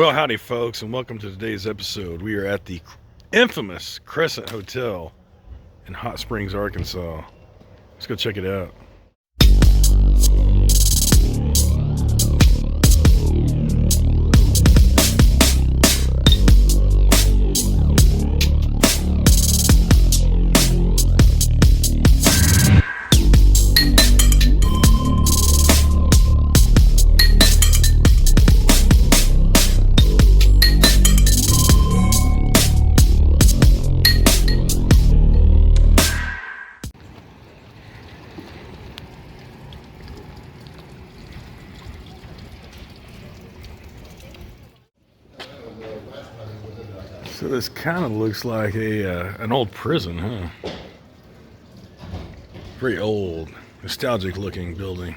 Well, howdy, folks, and welcome to today's episode. We are at the infamous Crescent Hotel in Hot Springs, Arkansas. Let's go check it out. So this kind of looks like an old prison, huh? Very old, nostalgic looking building.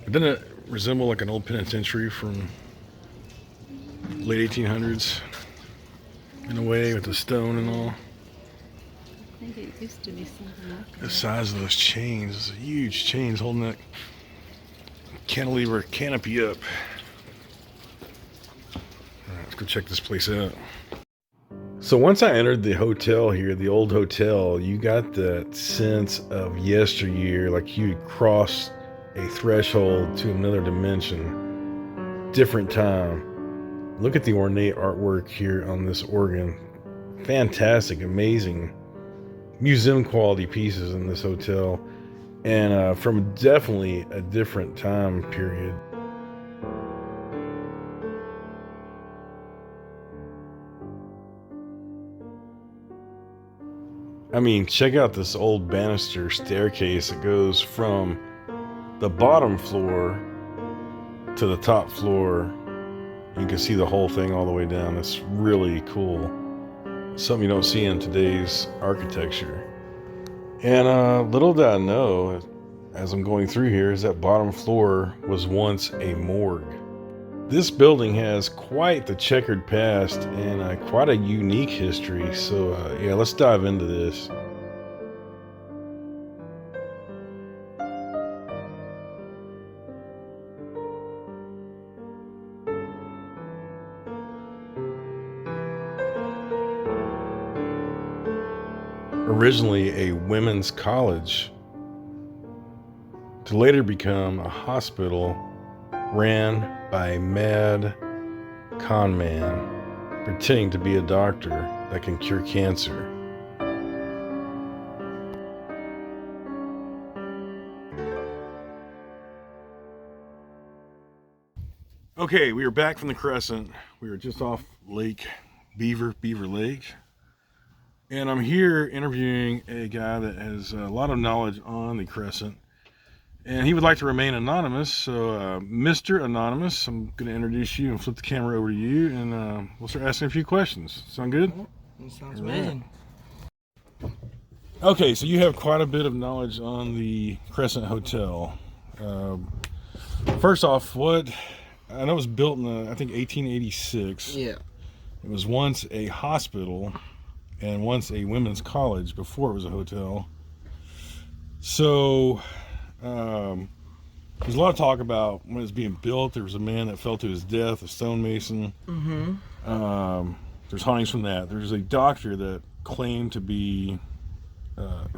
But doesn't it resemble like an old penitentiary from late 1800s in a way, with the stone and all? I think it used to be something like that. The size of those chains, those huge chains holding that cantilever canopy up. Let's go check this place out. So once I entered the hotel here, the old hotel, you got that sense of yesteryear, like you crossed a threshold to another dimension, different time. Look at the ornate artwork here on this organ. Fantastic, amazing, museum quality pieces in this hotel, and from definitely a different time period. I mean, check out this old banister staircase that goes from the bottom floor to the top floor. You can see the whole thing all the way down. It's really cool. Something you don't see in today's architecture. And little did I know, as I'm going through here, is that bottom floor was once a morgue. This building has quite the checkered past and quite a unique history. So yeah, let's dive into this. Originally a women's college, to later become a hospital ran by a mad conman pretending to be a doctor that can cure cancer. Okay, we are back from the Crescent. We were just off Lake Beaver Lake. And I'm here interviewing a guy that has a lot of knowledge on the Crescent. And he would like to remain anonymous. So, Mr. Anonymous, I'm going to introduce you and flip the camera over to you. And we'll start asking a few questions. Sound good? That sounds amazing. Okay, so you have quite a bit of knowledge on the Crescent Hotel. First off, I know it was built in, I think, 1886. Yeah. It was once a hospital and once a women's college before it was a hotel. So there's a lot of talk about when it was being built. There was a man that fell to his death, a stonemason. There's hauntings from that. There's a doctor that claimed to be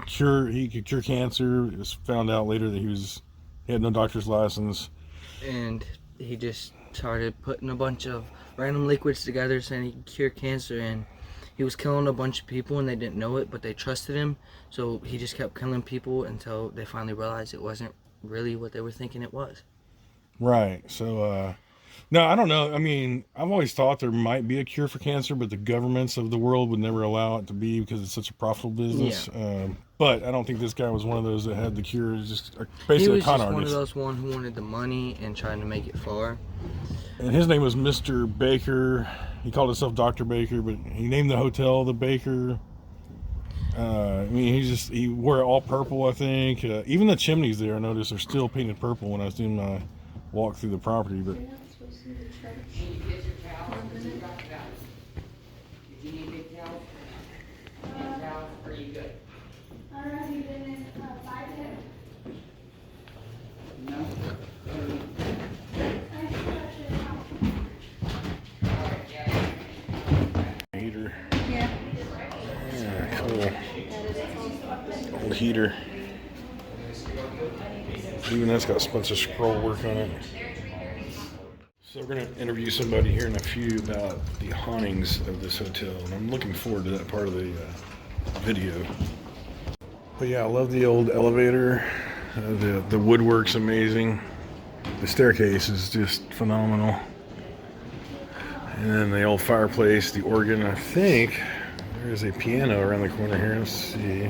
he could cure cancer. It was found out later that he had no doctor's license. And he just started putting a bunch of random liquids together saying he could cure cancer, and he was killing a bunch of people and they didn't know it, but they trusted him. So he just kept killing people until they finally realized it wasn't really what they were thinking it was. Right. So, no, I don't know. I mean, I've always thought there might be a cure for cancer, but the governments of the world would never allow it to be because it's such a profitable business. Yeah. But I don't think this guy was one of those that had the cure. It's just basically a con artist. He was just one of those one who wanted the money and trying to make it far. And his name was Mr. Baker. He called himself Dr. Baker, but he named the hotel the Baker. I mean, he wore it all purple, I think. Even the chimneys there, I noticed, are still painted purple when I was doing my walk through the property. But heater. Even that's got a bunch of scroll work on it. So we're going to interview somebody here in a few about the hauntings of this hotel, and I'm looking forward to that part of the video. But yeah, I love the old elevator. The woodwork's amazing. The staircase is just phenomenal. And then the old fireplace, the organ. I think there's a piano around the corner here. Let's see.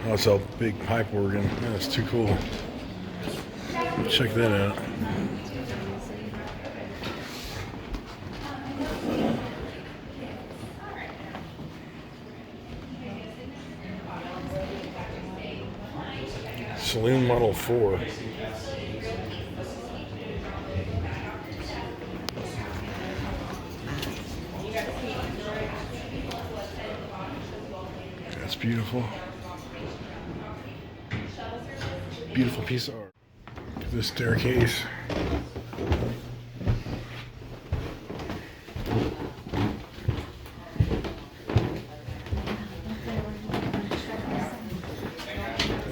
Oh, it's a big pipe organ. Man, that's too cool. Check that out. Saloon Model 4. That's beautiful. Beautiful piece of art. Look at this staircase.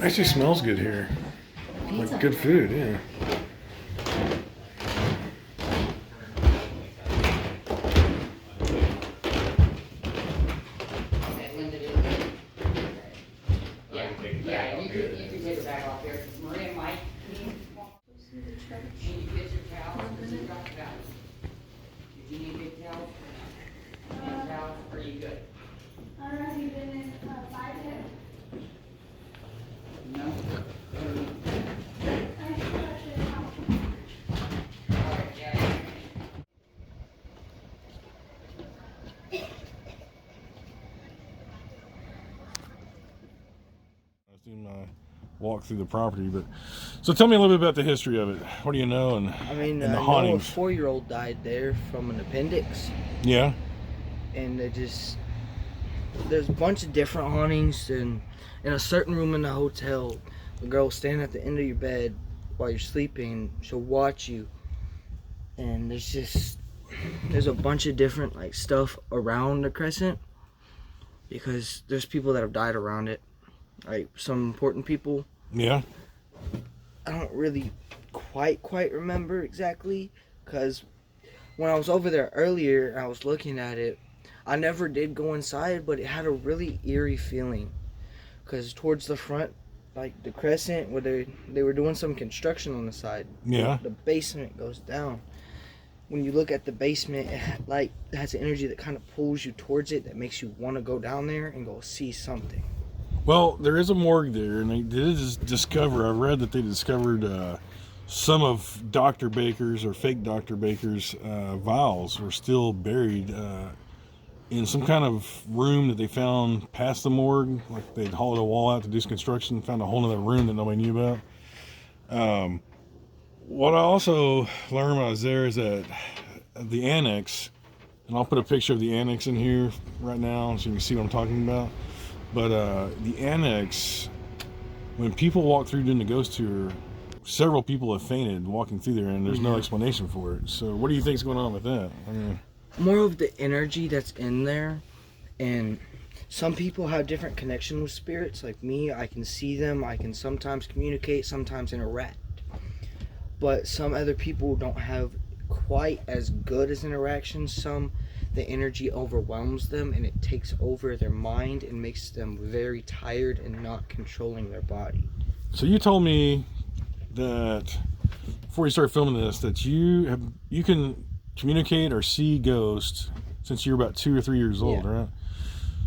Actually smells good here. Like good food, yeah. Walk through the property, but so tell me a little bit about the history of it. What do you know? And I mean, and the I know a hauntings. 4-year-old died there from an appendix, Yeah. and there's a bunch of different hauntings. And in a certain room in the hotel, the girl will stand at the end of your bed while you're sleeping. She'll watch you, and there's a bunch of different like stuff around the Crescent because there's people that have died around it, like some important people. Yeah. I don't really quite remember exactly, because when I was over there earlier and I was looking at it, I never did go inside, but it had a really eerie feeling, because towards the front, like the Crescent, where they were doing some construction on the side, Yeah. the basement goes down. When you look at the basement, it has an energy that kind of pulls you towards it, that makes you want to go down there and go see something. Well, there is a morgue there, and they did discover. I read that they discovered some of Dr. Baker's or fake Dr. Baker's vials were still buried in some kind of room that they found past the morgue. Like they'd hollowed a wall out to do some construction, found a whole other room that nobody knew about. What I also learned when I was there is that the annex, and I'll put a picture of the annex in here right now so you can see what I'm talking about. But the annex, when people walk through during the ghost tour, several people have fainted walking through there, and there's no explanation for it. So what do you think's going on with that? I mean, more of the energy that's in there, and some people have different connection with spirits. Like me, I can see them, I can sometimes communicate, sometimes interact. But some other people don't have quite as good as interactions. The energy overwhelms them and it takes over their mind and makes them very tired and not controlling their body. So you told me that before you started filming this, that you can communicate or see ghosts since you're about 2 or 3 years old, Yeah. right?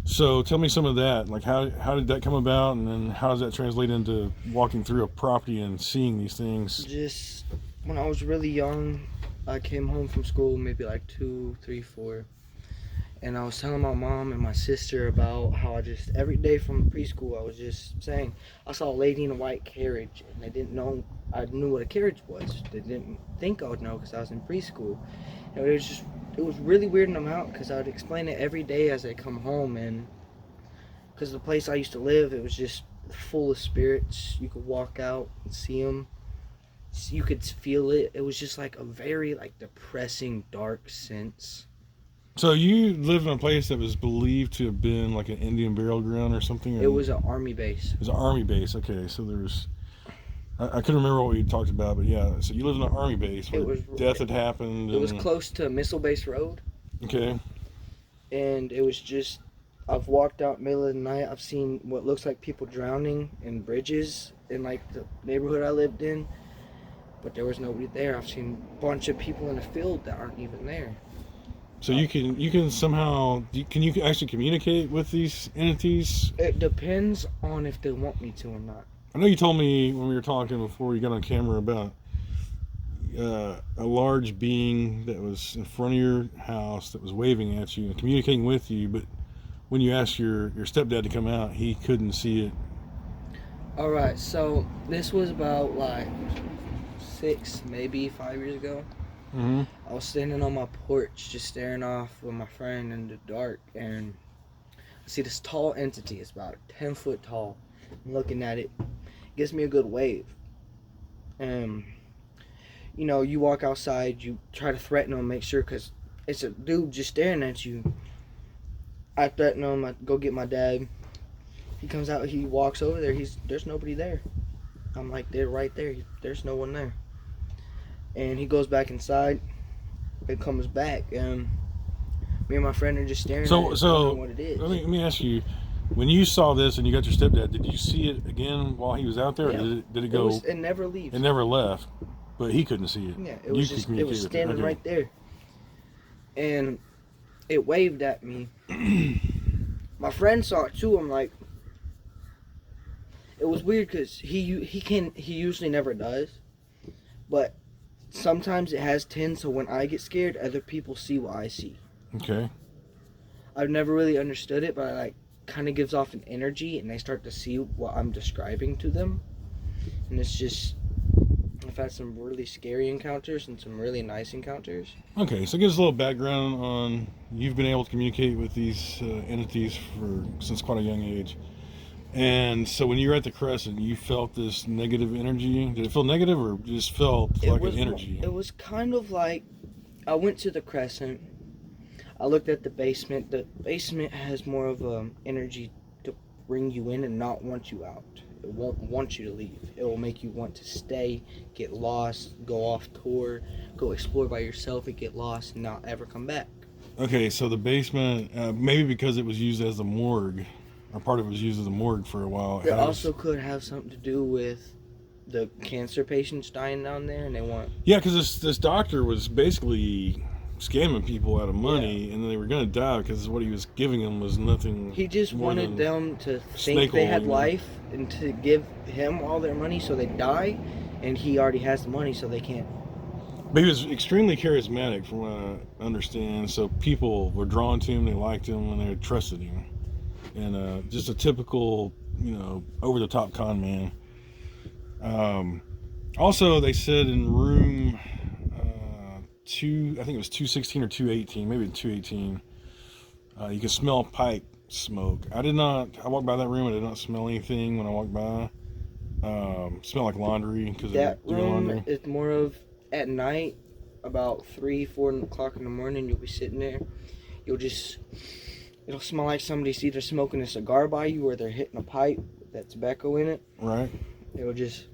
So tell me some of that. Like how did that come about, and then how does that translate into walking through a property and seeing these things? Just when I was really young, I came home from school, maybe like 2, 3, 4. And I was telling my mom and my sister about how every day from preschool, I was just saying, I saw a lady in a white carriage, and they didn't know I knew what a carriage was. They didn't think I would know because I was in preschool. And it was really weirding them out, because I would explain it every day as I come home. And because the place I used to live, it was just full of spirits. You could walk out and see them. You could feel it. It was just like a very depressing, dark sense. So you lived in a place that was believed to have been like an Indian burial ground or something? Or It was an army base. it was an army base. Okay, so there's. I couldn't remember what we talked about, but yeah. So you lived in an army base where death had happened. It was close to Missile Base Road. Okay. And it was just, I've walked out middle of the night. I've seen what looks like people drowning in bridges in like the neighborhood I lived in, but there was nobody there. I've seen a bunch of people in the field that aren't even there. So you can somehow can you actually communicate with these entities? It depends on if they want me to or not. I know you told me when we were talking before you got on camera about a large being that was in front of your house that was waving at you and communicating with you, but when you asked your stepdad to come out, he couldn't see it. All right, so this was about like 6, maybe 5 years ago. Mm-hmm. I was standing on my porch just staring off with my friend in the dark, and I see this tall entity. It's about 10 foot tall. I'm looking at it. It gives me a good wave. And, you know, you walk outside, you try to threaten him, make sure, because it's a dude just staring at you. I threaten him, I go get my dad. He comes out, he walks over there, there's nobody there. I'm like, they're right there, there's no one there. And he goes back inside, and comes back, and me and my friend are just staring at it, wondering what it is. Let me ask you, when you saw this and you got your stepdad, did you see it again while he was out there, Yeah. or did it go? It never leaves. It never left, but he couldn't see it. Yeah, it was standing right there, and it waved at me. My friend saw it too. I'm like, it was weird because he usually never does, but sometimes it has 10, so when I get scared, other people see what I see. Okay. I've never really understood it, but I like kind of gives off an energy, and they start to see what I'm describing to them. And it's just, I've had some really scary encounters and some really nice encounters. Okay, so give us a little background on you've been able to communicate with these entities since quite a young age. And so when you were at the Crescent, you felt this negative energy. Did it feel negative or just felt like an energy? It was kind of like, I went to the Crescent. I looked at the basement. The basement has more of an energy to bring you in and not want you out. It won't want you to leave. It will make you want to stay, get lost, go off tour, go explore by yourself and get lost and not ever come back. Okay, so the basement, maybe because it was used as a morgue, or part of it was used as a morgue for a while. It also could have something to do with the cancer patients dying down there, and they want... Yeah, because this doctor was basically scamming people out of money, and they were going to die because what he was giving them was nothing. He just wanted them to think they had life and to give him all their money so they die, and he already has the money so they can't. But he was extremely charismatic from what I understand, so people were drawn to him, they liked him, and they trusted him. And just a typical, over-the-top con man. Also, they said in room 2, I think it was 216 or 218, maybe 218, you could smell pipe smoke. I walked by that room, I did not smell anything when I walked by. Smelled like laundry. Cause that room is more of, at night, about 3-4 o'clock in the morning, you'll be sitting there. It'll smell like somebody's either smoking a cigar by you or they're hitting a pipe with that tobacco in it. Right. It'll just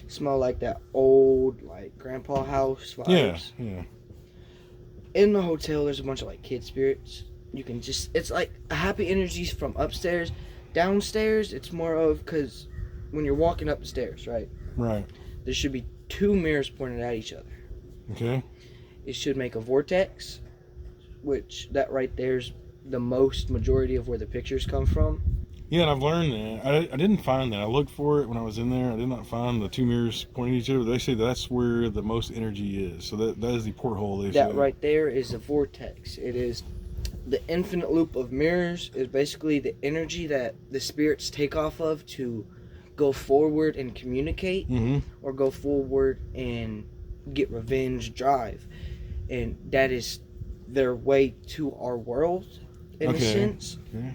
smell like that old, like, grandpa house vibes. Yeah. In the hotel, there's a bunch of, like, kid spirits. You can just, it's like happy energies from upstairs. Downstairs, it's more of, because when you're walking up the stairs, right? Right. There should be 2 mirrors pointed at each other. Okay. It should make a vortex, which that right there's the majority of where the pictures come from. Yeah, and I've learned that. I didn't find that. I looked for it when I was in there. I did not find the 2 mirrors pointing at each other. They say that's where the most energy is. So that is the porthole, they say. That right there is a vortex. It is the infinite loop of mirrors is basically the energy that the spirits take off of to go forward and communicate, or go forward and get revenge, drive. And that is their way to our world, in a sense. Okay.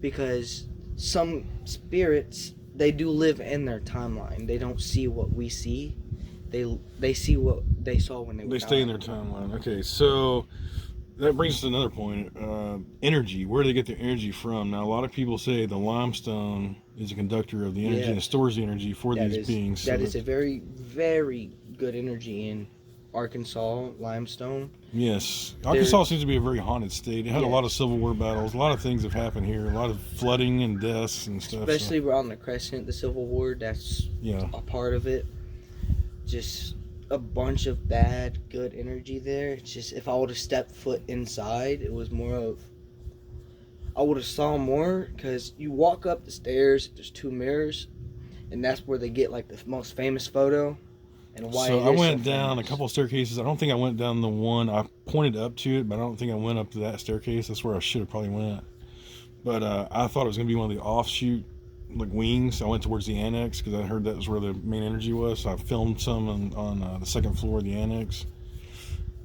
Because some spirits, they do live in their timeline. They don't see what we see. They see what they saw when they were They stay in their timeline. Okay, so that brings us to another point. Energy. Where do they get their energy from? Now, a lot of people say the limestone is a conductor of the energy and stores the energy for these beings. That is a very, very good energy in Arkansas limestone. Yes. Arkansas seems to be a very haunted state. It had a lot of Civil War battles. A lot of things have happened here. A lot of flooding and deaths and stuff. Especially around the Crescent, the Civil War. That's a part of it. Just a bunch of bad, good energy there. It's just, if I would have stepped foot inside, it was more of, I would have saw more, because you walk up the stairs, there's 2 mirrors, and that's where they get like the most famous photo. And why so I went down a couple of staircases. I don't think I went down the one. I pointed up to it, but I don't think I went up to that staircase. That's where I should have probably went. But I thought it was going to be one of the offshoot like wings. I went towards the annex because I heard that was where the main energy was. So I filmed some on the second floor of the annex.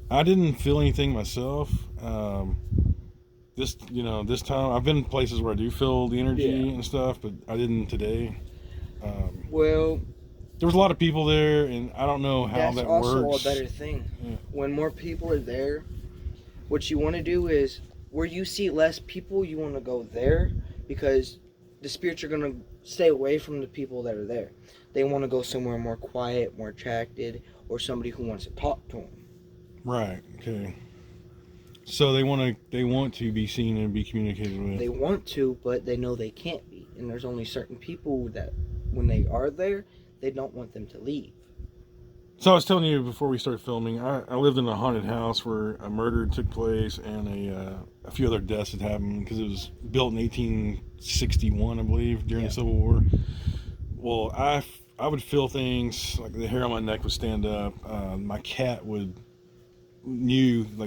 I didn't feel anything myself. This time I've been places where I do feel the energy and stuff, but I didn't today. Well, there was a lot of people there, and I don't know how that works. That's also a better thing. Yeah. When more people are there, what you want to do is, where you see less people, you want to go there, because the spirits are going to stay away from the people that are there. They want to go somewhere more quiet, more attracted, or somebody who wants to talk to them. Right. Okay. So they want to be seen and be communicated with. They want to, but they know they can't be. And there's only certain people that, when they are there, they don't want them to leave. So I was telling you before we started filming, I lived in a haunted house where a murder took place and a few other deaths had happened because it was built in 1861, I believe, during the Civil War. Well, I would feel things like the hair on my neck would stand up. My cat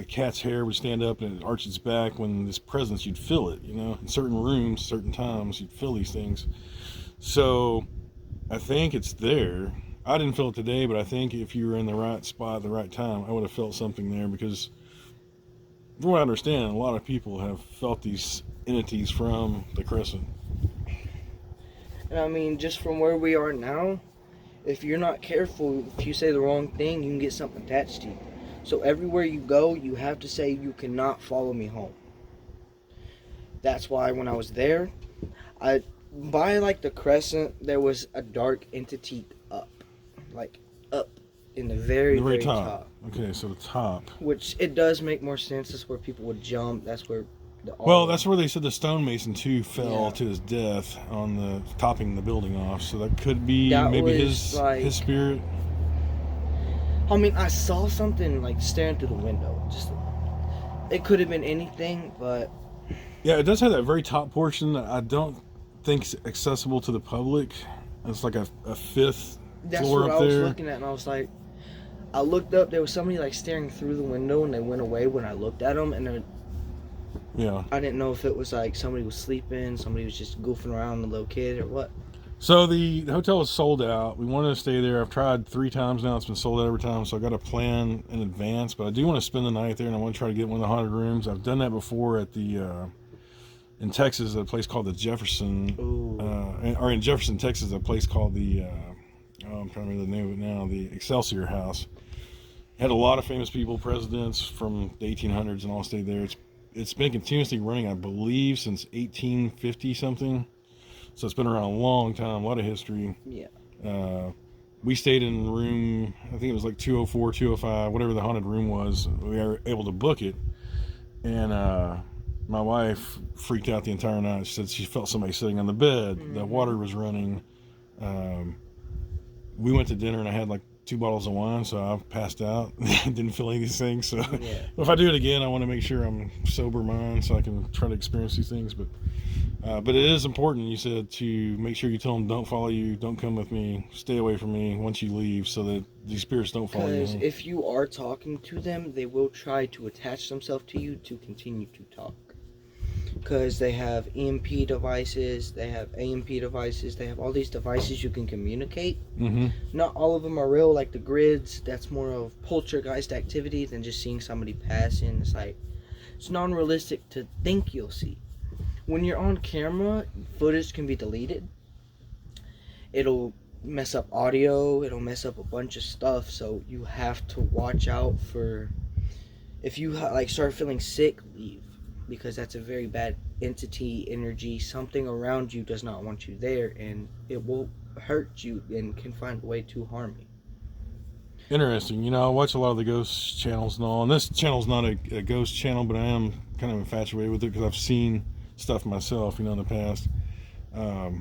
cat's hair would stand up and it arch its back. When this presence, you'd feel it, in certain rooms, certain times, you'd feel these things. So I think it's there. I didn't feel it today, but I think if you were in the right spot at the right time, I would have felt something there, because from what I understand, a lot of people have felt these entities from the Crescent. And I mean, just from where we are now, if you're not careful, if you say the wrong thing, you can get something attached to you. So everywhere you go, you have to say, you cannot follow me home. That's why when I was there, by like the Crescent, there was a dark entity up in the very top. Okay, so the top. Which it does make more sense. That's where people would jump. That's where that's where they said the stonemason too fell to his death on the topping the building off. So that could be maybe his spirit. I mean, I saw something like staring through the window. Just, it could have been anything, but yeah, it does have that very top portion that I don't think is accessible to the public. It's like a fifth floor up there. That's what I was looking at, and I was like, I looked up. There was somebody like staring through the window, and they went away when I looked at them. And I didn't know if it was like somebody was sleeping, somebody was just goofing around, the little kid, or what. So the hotel is sold out. We wanted to stay there. I've tried 3 times now. It's been sold out every time, so I got to plan in advance. But I do want to spend the night there, and I want to try to get one of the haunted rooms. I've done that before at in Texas, a place called the Jefferson, or in Jefferson, Texas, a place called the I'm trying to remember the name of it now, the Excelsior House. It had a lot of famous people, presidents from the 1800s, and all stayed there. It's been continuously running, I believe, since 1850 something. So it's been around a long time, a lot of history. Yeah. We stayed in room, I think it was like 204, 205, whatever the haunted room was. We were able to book it. And my wife freaked out the entire night. She said she felt somebody sitting on the bed. Mm-hmm. The water was running. We went to dinner and I had like 2 bottles of wine, so I passed out. Didn't feel any of these things. So if I do it again, I want to make sure I'm sober mind so I can try to experience these things. But it is important, you said, to make sure you tell them, don't follow you, don't come with me, stay away from me once you leave, so that these spirits don't follow you. Because if you are talking to them, they will try to attach themselves to you to continue to talk. Because they have EMP devices, they have AMP devices, they have all these devices you can communicate. Mm-hmm. Not all of them are real, like the grids. That's more of poltergeist activity than just seeing somebody passing. It's non-realistic to think you'll see. When you're on camera, footage can be deleted. It'll mess up audio, it'll mess up a bunch of stuff, so you have to watch out for If you like start feeling sick, leave, because that's a very bad entity, energy. Something around you does not want you there, and it will hurt you and can find a way to harm you. Interesting. You know, I watch a lot of the ghost channels and all, and this channel's not a ghost channel, but I am kind of infatuated with it because I've seen stuff myself, you know, in the past.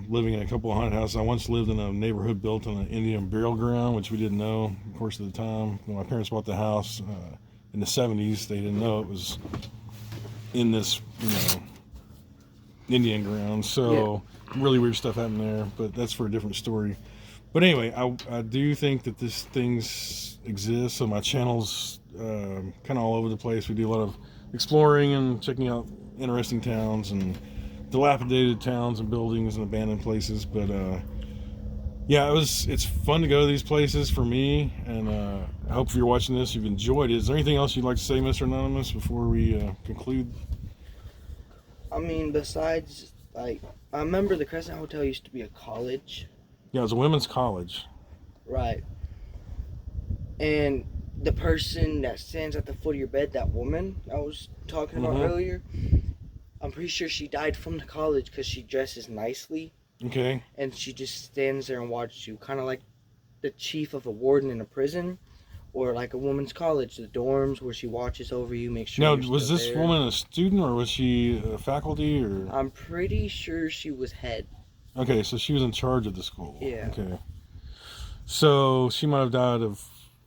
Living in a couple of haunted houses. I once lived in a neighborhood built on an Indian burial ground, which we didn't know, of course, at the time. When my parents bought the house in the 70s, they didn't know it was in this, you know, Indian ground. So really weird stuff happened there, but that's for a different story. But anyway, I do think that this things exist. So my channel's kind of all over the place. We do a lot of exploring and checking out interesting towns and dilapidated towns and buildings and abandoned places. But yeah, it's fun to go to these places for me. And I hope if you're watching this, you've enjoyed it. Is there anything else you'd like to say, Mr. Anonymous, before we conclude? I mean, besides, like, I remember the Crescent Hotel used to be a college. Yeah, it was a women's college. Right. And the person that stands at the foot of your bed, that woman I was talking about earlier, I'm pretty sure she died from the college because she dresses nicely. Okay. And she just stands there and watches you, kind of like the chief of a warden in a prison, or like a woman's college, the dorms where she watches over you, makes sure. Now, you're was still this there. woman a student or was she a faculty or? I'm pretty sure she was head. Okay, so she was in charge of the school. Yeah. Okay. So she might have died of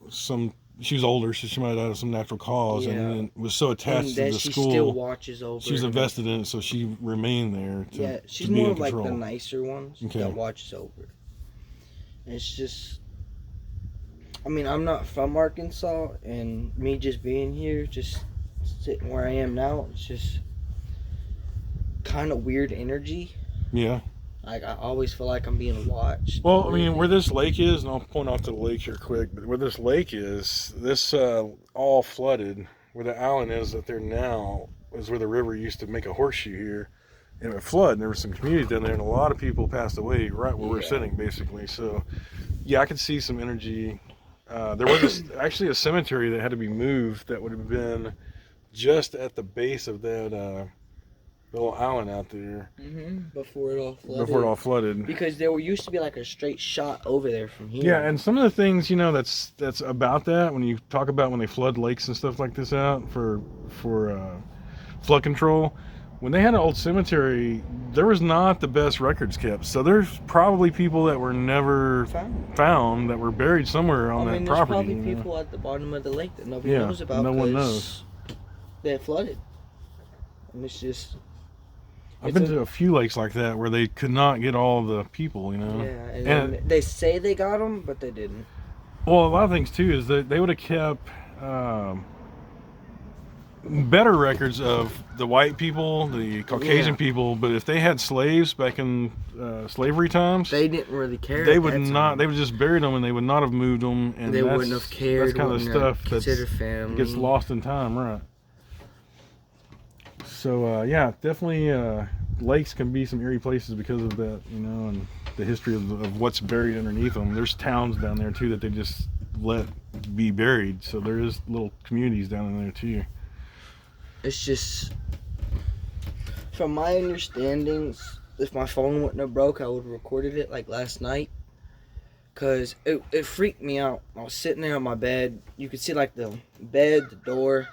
some. She was older, so she might have died of some natural cause, and was so attached And to then the she school. still watches over. She was invested in it, so she remained there. Yeah, she's to be more in of like control. the nicer ones that watches over. And it's just, I mean, I'm not from Arkansas, and me just being here, just sitting where I am now, it's just kind of weird energy. Yeah. Like, I always feel like I'm being watched. Well, I mean, where this lake is, and I'll point off to the lake here quick, but where this lake is, this all flooded. Where the island is that there now is where the river used to make a horseshoe here. And it would flood, and there were some communities down there, and a lot of people passed away right where we're sitting, basically. So, yeah, I could see some energy. There was actually a cemetery that had to be moved that would have been just at the base of that little island out there. Before it all flooded. Before it all flooded. Because there used to be like a straight shot over there from here. Yeah, and some of the things, you know, that's about that, when you talk about when they flood lakes and stuff like this out for flood control, when they had an old cemetery, there was not the best records kept. So there's probably people that were never found that were buried somewhere on that property. There's probably people at the bottom of the lake that nobody knows about. No one knows. They flooded. And it's just... I've been to a few lakes like that where they could not get all the people, you know. Yeah, and they say they got them, but they didn't. Well, a lot of things too is that they would have kept better records of the white people, the Caucasian people, but if they had slaves back in slavery times, they didn't really care. They would not. They would just bury them, and they would not have moved them. And they wouldn't have cared. That's kind of stuff that gets lost in time, right? So yeah, definitely lakes can be some eerie places because of that, you know, and the history of what's buried underneath them. There's towns down there too that they just let be buried, so there is little communities down in there too. It's just, from my understandings, if my phone wouldn't have broke, I would have recorded it like last night, because it freaked me out. I was sitting there on my bed, you could see like the bed, the door,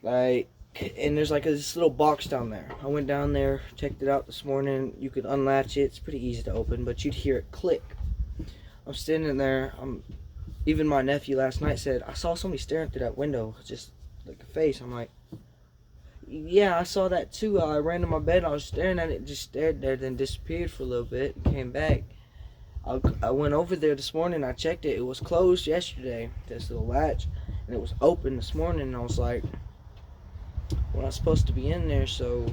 like, and there's like this little box down there. I went down there, checked it out this morning. You could unlatch it. It's pretty easy to open, but you'd hear it click. I'm standing there. Even my nephew last night said, I saw somebody staring through that window, just like a face. I'm like, yeah, I saw that too. I ran to my bed. I was staring at it, just stared there, then disappeared for a little bit and came back. I went over there this morning. I checked it. It was closed yesterday, this little latch, and it was open this morning. And I was like, we're not supposed to be in there, so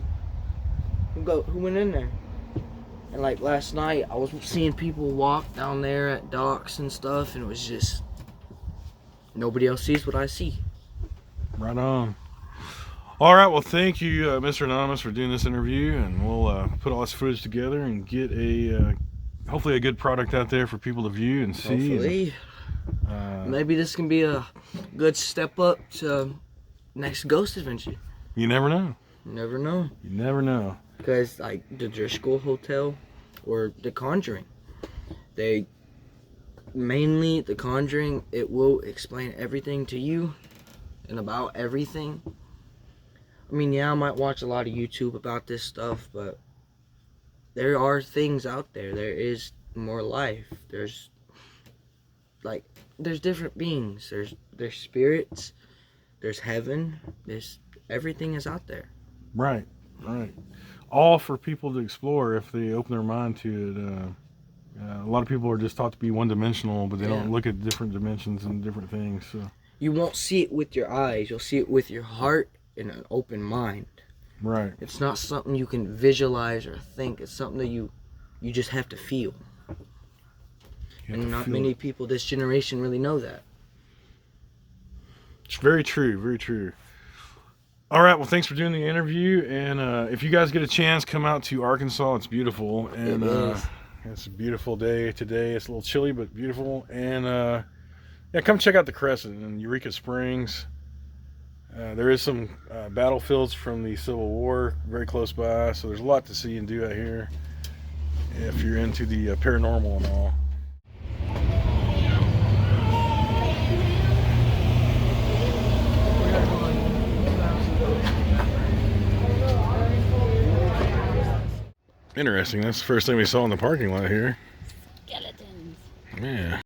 who went in there? And like last night, I was seeing people walk down there at docks and stuff, and it was just, nobody else sees what I see. Right on. All right, well, thank you, Mr. Anonymous, for doing this interview, and we'll put all this footage together and get hopefully a good product out there for people to view and see. Hopefully. Maybe this can be a good step up to next ghost adventure. You never know. You never know. You never know. Because like the Driscoll Hotel or The Conjuring, they mainly The Conjuring, it will explain everything to you and about everything. I mean, yeah, I might watch a lot of YouTube about this stuff, but there are things out there. There is more life. There's different beings. There's spirits. There's heaven. There's everything is out there. Right. All for people to explore if they open their mind to it. A lot of people are just taught to be one-dimensional, but they don't look at different dimensions and different things. So you won't see it with your eyes. You'll see it with your heart and an open mind. right. It's not something you can visualize or think. It's something that you just have to feel. And not many people this generation really know that. It's very true. Very true. All right. Well, thanks for doing the interview. And if you guys get a chance, come out to Arkansas. It's beautiful. And It is. it's a beautiful day today. It's a little chilly, but beautiful. And yeah, come check out the Crescent in Eureka Springs. There is some battlefields from the Civil War very close by, so there's a lot to see and do out here if you're into the paranormal and all. Interesting. That's the first thing we saw in the parking lot here. Skeletons. Yeah.